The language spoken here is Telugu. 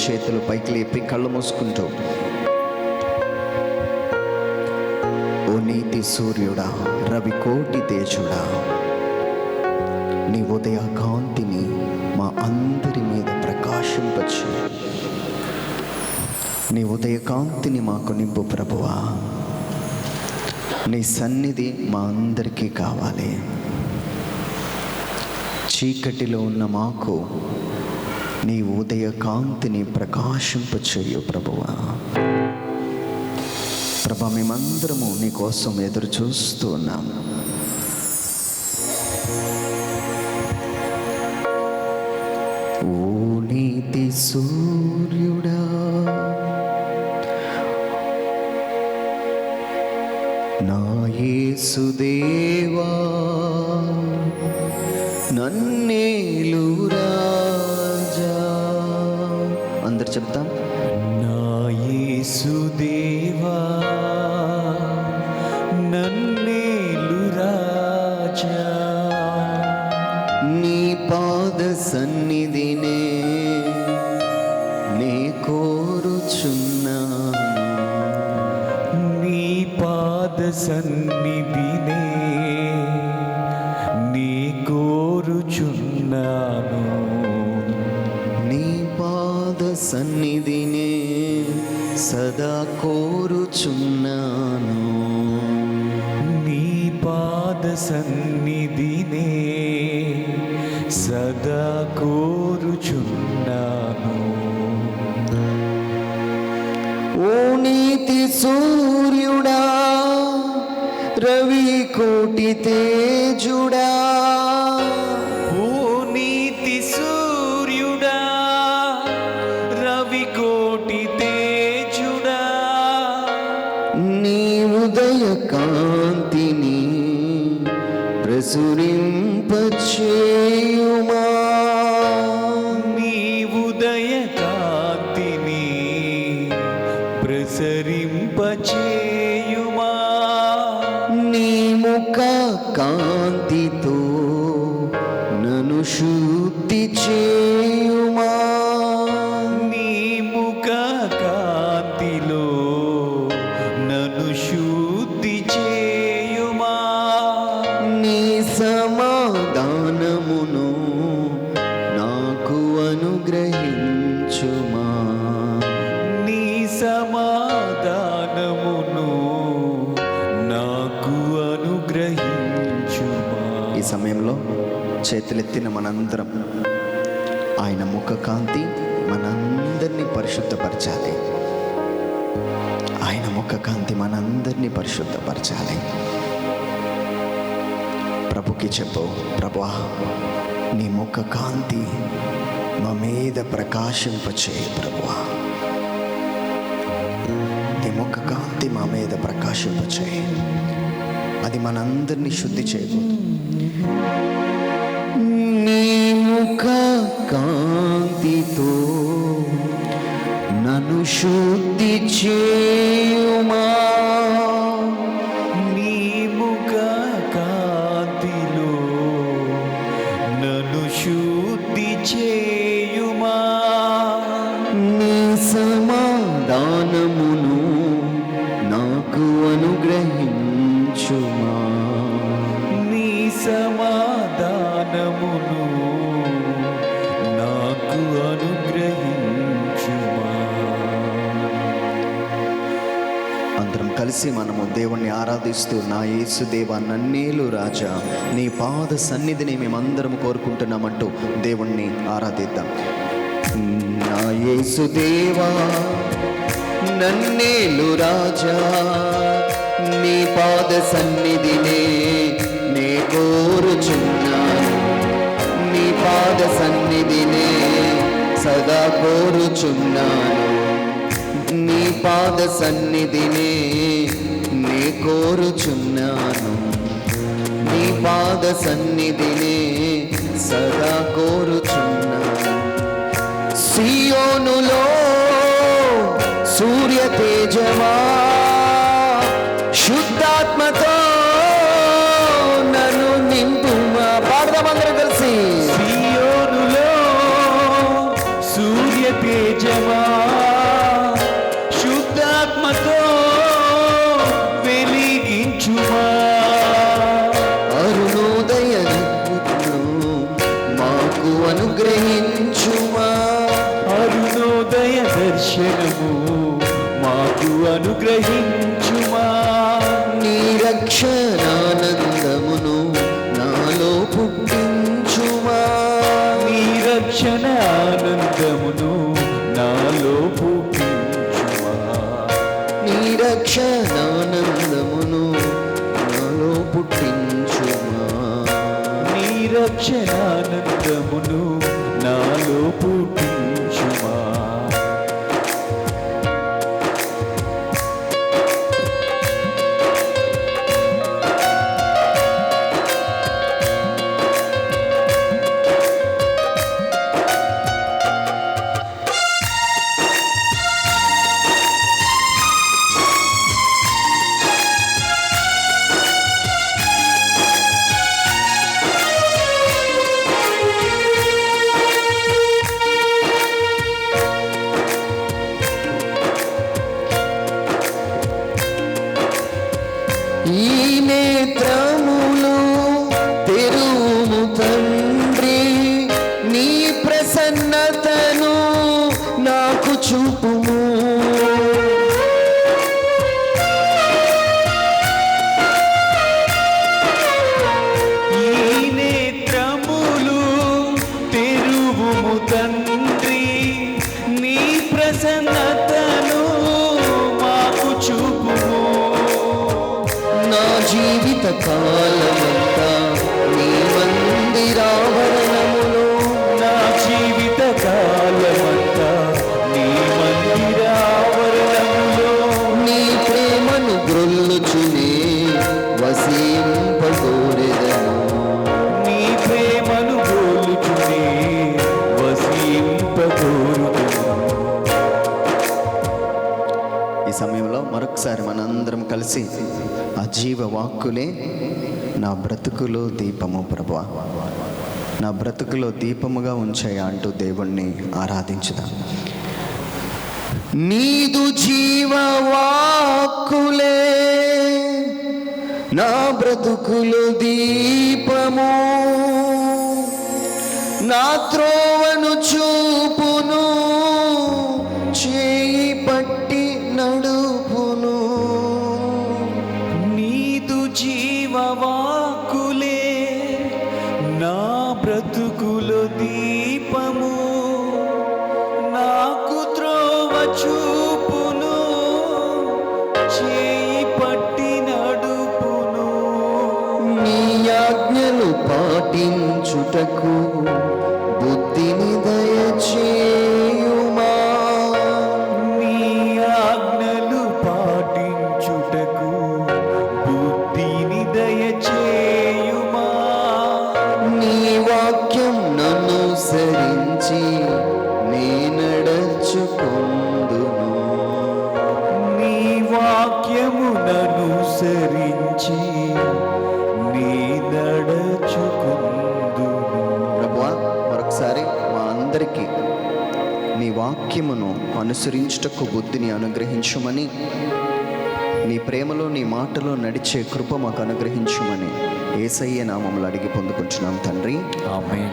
చేతులు పైకి లేపి కళ్ళు మూసుకుంటూ, ఓ నీతి సూర్యుడా, రవి కోటి తేజుడా, నీ ఉదయ కాంతిని మా అందరి మీద ప్రకాశింపచ్చు. నీ ఉదయ కాంతిని మాకు నింపు ప్రభువా. నీ సన్నిధి మా అందరికీ కావాలి. చీకటిలో ఉన్న మాకు నీ ఉదయ కాంతిని ప్రకాశింపచేయు ప్రభువా. ప్రభా, మేమందరము నీ కోసం ఎదురు చూస్తూ ఉన్నాము. ఓ నీతి సూర్యుడా, నా యేసుదేవా, నన్నేలు రాజా. అందరు చెప్తాం. నా యేసుదేవా, నన్నేలు రాజా, నీ పాద సన్నిధినే నే కోరుచున్నాను. నీ పాద సన్నిధినే నీ కోరుచున్నాను. నీ పాద సన్నిధినే సదా కోరుచున్నాను. నీ పాద సన్నిధినే సదా కోరుచున్నాను. ఓ నీతి సూర్యుడా, రవి కోటి తేజుడా, ఓ నీతి సూర్యుడా, రవి కోటి తేజుడా, నీ ఉదయ కాంతిని ప్రసురింపచేయుమా. నీ ఉదయ కాంతిని ప్రసరింపచేయుమా. నీ ముఖ కాంతితో నన్ను శుద్ధి చేయుమా. నీ ముఖ కాంతిలో నన్ను శుద్ధి చేయుమా. నీ సమాధానమును నాకు అనుగ్రహించుమా. నీ సమాధానమును నాకు అనుగ్రహించుమా. ఈ సమయంలో చేతులెత్తిన మనందరం ఆయన ముఖ కాంతి మనందరినీ పరిశుద్ధపరచాలి. ఆయన ముఖ కాంతి మనందరినీ పరిశుద్ధపరచాలి. ప్రభుకి చెప్పు, ప్రభువా, నీ ముఖ కాంతి మా మీద ప్రకాశింపచేయి ప్రభువా. నీ ముఖ కాంతి మా మీద ప్రకాశింపచేయి. అది మనందరినీ శుద్ధి చేయబోతుంది. నీ ముఖ కాంతితో నన్ను శుద్ధి చేయుమా. నీ ముఖ కాంతిలో నన్ను శుద్ధి చేయుమా. నీ సమాధానమును నాకు అనుగ్రహించుమా. నీ సమాధానమును నాకు అనుగ్రహించుమా. అందరం కలిసి మనము దేవుణ్ణి ఆరాధిస్తూ, నా యేసుదేవా, నన్నేలు రాజా, నీ పాద సన్నిధిని మేమందరం కోరుకుంటున్నామంటూ దేవుణ్ణి ఆరాధిద్దాం. నా యేసుదేవా, నన్నేలు రాజా, నీ పాద సన్నిధినే నే కోరుచున్నాను. నీ పాద సన్నిధినే సదా కోరుచున్నాను. నీ పాద సన్నిధినే నే కోరుచున్నాను. నీ పాద సన్నిధినే సదా కోరుచున్నాను. సియోనులో సూర్య తేజమా, శుద్ధాత్మతో నన్ను నింపుమా. పాడదామందరం కలిసి. సియోనులో సూర్య తేజమా, ఇష్టమును నాలో పుట్టించుమా. ఈ నేత్రములు తెరుము తండ్రి, నీ ప్రసన్నతను నాకు చూపుము. ఈ నేత్రములు తెరువుము తండ్రి, నీ ప్రసన్నతను మాకు చూపుము. నా జీవిత కాలమంతా నీ మందిరావరణములో, నా జీవిత కాలమంతా నీ మందిరావరణములో నీ ప్రేమను గ్రొల్లుచునే వసింపగోరెదను. నీ ప్రేమను గోలుచునే వసింపగోరుదును. ఈ సమయంలో మరొకసారి మనందరం కలిసి ఆ జీవ వాక్కులే నా బ్రతుకులో దీపము ప్రభువా, నా బ్రతుకులో దీపముగా ఉంచాయా అంటూ దేవుణ్ణి ఆరాధించుదాం. నీదు జీవ వాక్కులే నా బ్రతుకులు దీపము, నా త్రోవను చూపును, చేయి పట్టి నడుపును. నీదు జీవవాకులే నా బ్రతుకులో దీపము, నాకు త్రోవ చూపును, చేయి పట్టి నడుపును. నీ ఆజ్ఞలు పాటించుటకు బుద్ధిని దయచేయుమా. నీ ఆజ్ఞలు పాటించుటకు బుద్ధిని దయచేయుమా. నీ వాక్యం ననుసరించి నే నడచుకొందును. నీ వాక్యముననుసరించి నీ నడచుకుందును. ప్రభువా, మరొకసారి మా అందరికీ నీ వాక్యమును అనుసరించుటకు బుద్ధిని అనుగ్రహించుమని, నీ ప్రేమలో నీ మాటలో నడిచే కృప మాకు అనుగ్రహించుమని యేసయ్య నామములో అడిగి పొందుకుంటున్నాం తండ్రి. ఆమేన్.